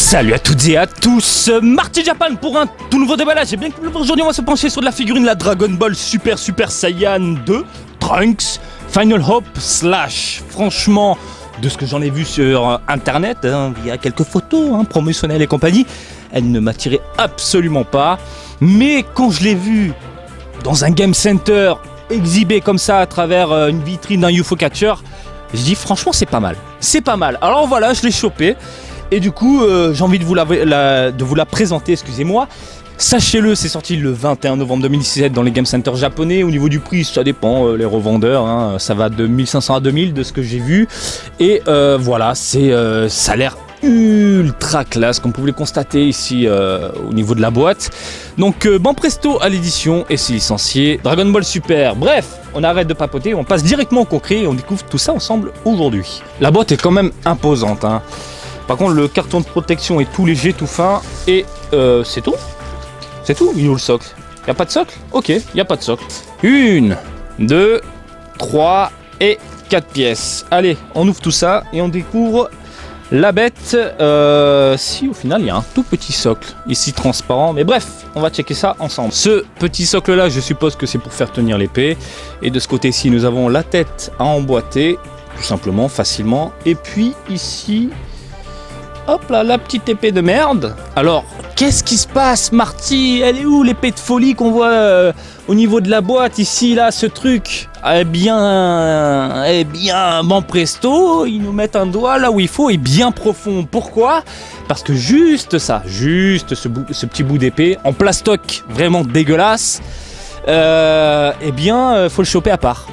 Salut à toutes et à tous, Marty Japan pour un tout nouveau déballage. Et bien que aujourd'hui on va se pencher sur la figurine la Dragon Ball Super Saiyan 2 Trunks Final Hope Slash. Franchement, de ce que j'en ai vu sur internet, il y a quelques photos promotionnelles et compagnie, elle ne m'attirait absolument pas. Mais quand je l'ai vu dans un game center exhibé comme ça à travers une vitrine d'un UFO catcher, je dis franchement c'est pas mal. C'est pas mal. Alors voilà, je l'ai chopé. Et du coup, j'ai envie de vous la présenter, excusez-moi. Sachez-le, c'est sorti le 21 novembre 2017 dans les game centers japonais. Au niveau du prix, ça dépend, les revendeurs, ça va de 1500 à 2000 de ce que j'ai vu. Et voilà, ça a l'air ultra classe, comme vous pouvez le constater ici au niveau de la boîte. Donc bon presto à l'édition et c'est licencié Dragon Ball Super. Bref, on arrête de papoter, on passe directement au concret et on découvre tout ça ensemble aujourd'hui. La boîte est quand même imposante, Par contre, le carton de protection est tout léger, tout fin, et c'est tout. C'est tout, il est où le socle? Y a pas de socle? Ok, y a pas de socle. 1, 2, 3 et 4 pièces. Allez, on ouvre tout ça et on découvre la bête. Si au final, il y a un tout petit socle, ici transparent, mais bref, on va checker ça ensemble. Ce petit socle-là, je suppose que c'est pour faire tenir l'épée. Et de ce côté-ci, nous avons la tête à emboîter, tout simplement, facilement. Et puis ici... hop là, la petite épée de merde. Alors, qu'est-ce qui se passe, Marty? Elle est où l'épée de folie qu'on voit au niveau de la boîte, ici, là, ce truc? Eh bien, bon presto, ils nous mettent un doigt là où il faut et bien profond. Pourquoi? Parce que juste ça, juste ce petit bout d'épée, en plastoc vraiment dégueulasse, eh bien, faut le choper à part.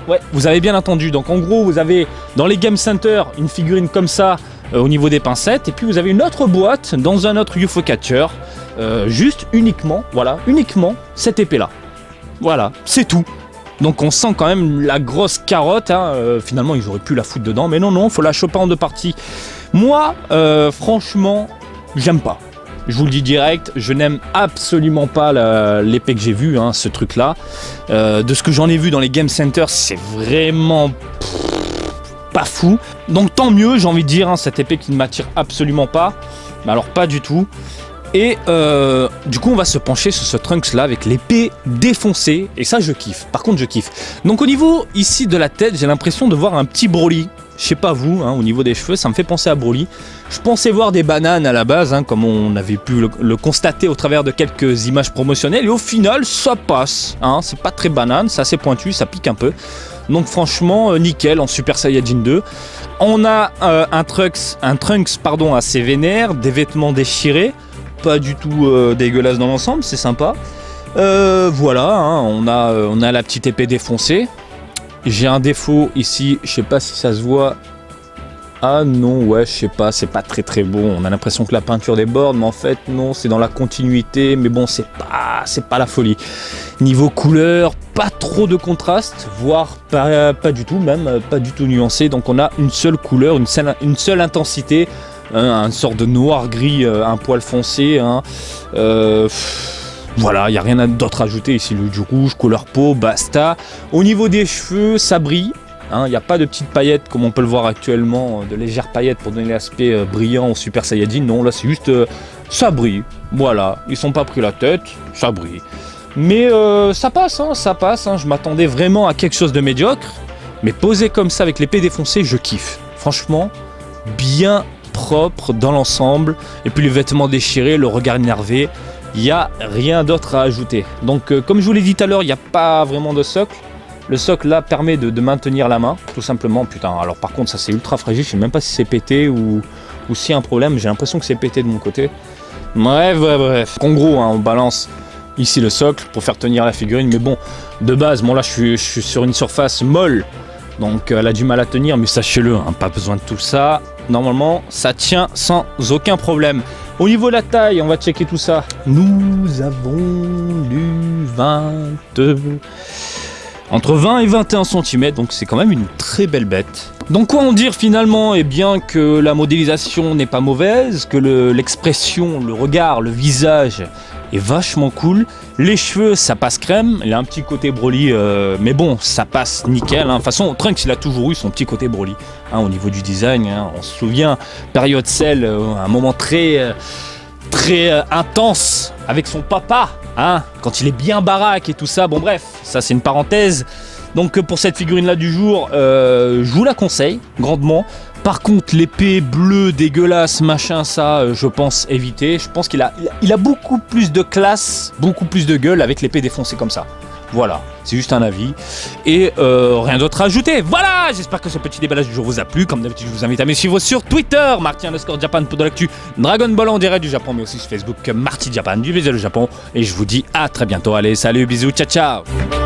Ouais, vous avez bien entendu. Donc, en gros, vous avez dans les game centers une figurine comme ça, au niveau des pincettes, et puis vous avez une autre boîte dans un autre UFO catcher, juste uniquement, voilà, uniquement cette épée là, voilà, c'est tout. Donc on sent quand même la grosse carotte, finalement ils auraient pu la foutre dedans, mais non, faut la choper en deux parties. Moi, franchement, j'aime pas, je vous le dis direct, je n'aime absolument pas l'épée que j'ai vue, ce truc là, de ce que j'en ai vu dans les game centers, c'est vraiment... pas fou, donc tant mieux, j'ai envie de dire, cette épée qui ne m'attire absolument pas, mais alors pas du tout. Et du coup on va se pencher sur ce Trunks là avec l'épée défoncée, et ça je kiffe, par contre je kiffe. Donc au niveau ici de la tête, j'ai l'impression de voir un petit Broly, je sais pas vous, au niveau des cheveux, ça me fait penser à Broly. Je pensais voir des bananes à la base, comme on avait pu le constater au travers de quelques images promotionnelles, et au final ça passe, c'est pas très banane, c'est assez pointu, ça pique un peu. Donc franchement, nickel en Super Saiyajin 2. On a un Trunks assez vénère, des vêtements déchirés, pas du tout dégueulasse dans l'ensemble, c'est sympa. Voilà, on a la petite épée défoncée. J'ai un défaut ici, je sais pas si ça se voit. Ah non, ouais, je sais pas, c'est pas très beau. On a l'impression que la peinture déborde, mais en fait non, c'est dans la continuité. Mais bon, c'est pas la folie. Niveau couleur, pas trop de contraste, voire pas du tout, même pas du tout nuancé. Donc on a une seule couleur, une seule intensité, une sorte de noir-gris, un poil foncé. Voilà, il n'y a rien d'autre à ajouter ici. Du rouge, couleur peau, basta. Au niveau des cheveux, ça brille. Il n'y a pas de petites paillettes comme on peut le voir actuellement, de légères paillettes pour donner l'aspect brillant au Super Saiyajin. Non, là c'est juste ça brille. Voilà, ils sont pas pris la tête, ça brille. Mais ça passe, ça passe. Je m'attendais vraiment à quelque chose de médiocre. Mais posé comme ça avec l'épée défoncée, je kiffe. Franchement, bien propre dans l'ensemble. Et puis les vêtements déchirés, le regard énervé. Il n'y a rien d'autre à ajouter. Donc comme je vous l'ai dit tout à l'heure, il n'y a pas vraiment de socle. Le socle là permet de maintenir la main, tout simplement. Putain, alors par contre ça c'est ultra fragile, je sais même pas si c'est pété ou s'il y a un problème, j'ai l'impression que c'est pété de mon côté. Bref. En gros, on balance ici le socle pour faire tenir la figurine, mais bon, de base, là je suis sur une surface molle, donc elle a du mal à tenir, mais sachez-le, pas besoin de tout ça. Normalement, ça tient sans aucun problème. Au niveau de la taille, on va checker tout ça. Nous avons entre 20 et 21 cm, donc c'est quand même une très belle bête. Donc quoi en dire finalement? Eh bien que la modélisation n'est pas mauvaise, que l'expression, le regard, le visage est vachement cool. Les cheveux, ça passe crème. Il a un petit côté Broly, mais bon, ça passe nickel. De toute façon, Trunks, il a toujours eu son petit côté Broly. Au niveau du design, on se souvient, période Cell, un moment très intense avec son papa, quand il est bien baraque et tout ça. Bon bref, ça c'est une parenthèse. Donc pour cette figurine là du jour, je vous la conseille grandement. Par contre, l'épée bleue dégueulasse, machin, ça, je pense éviter. Je pense qu'il a beaucoup plus de classe, beaucoup plus de gueule avec l'épée défoncée comme ça. Voilà, c'est juste un avis. Et rien d'autre à ajouter. Voilà, j'espère que ce petit déballage du jour vous a plu. Comme d'habitude, je vous invite à me suivre sur Twitter, Marty_Japan pour de l'actu Dragon Ball en direct du Japon, mais aussi sur Facebook, Marty Japan du Visual Japon. Et je vous dis à très bientôt. Allez, salut, bisous, ciao, ciao.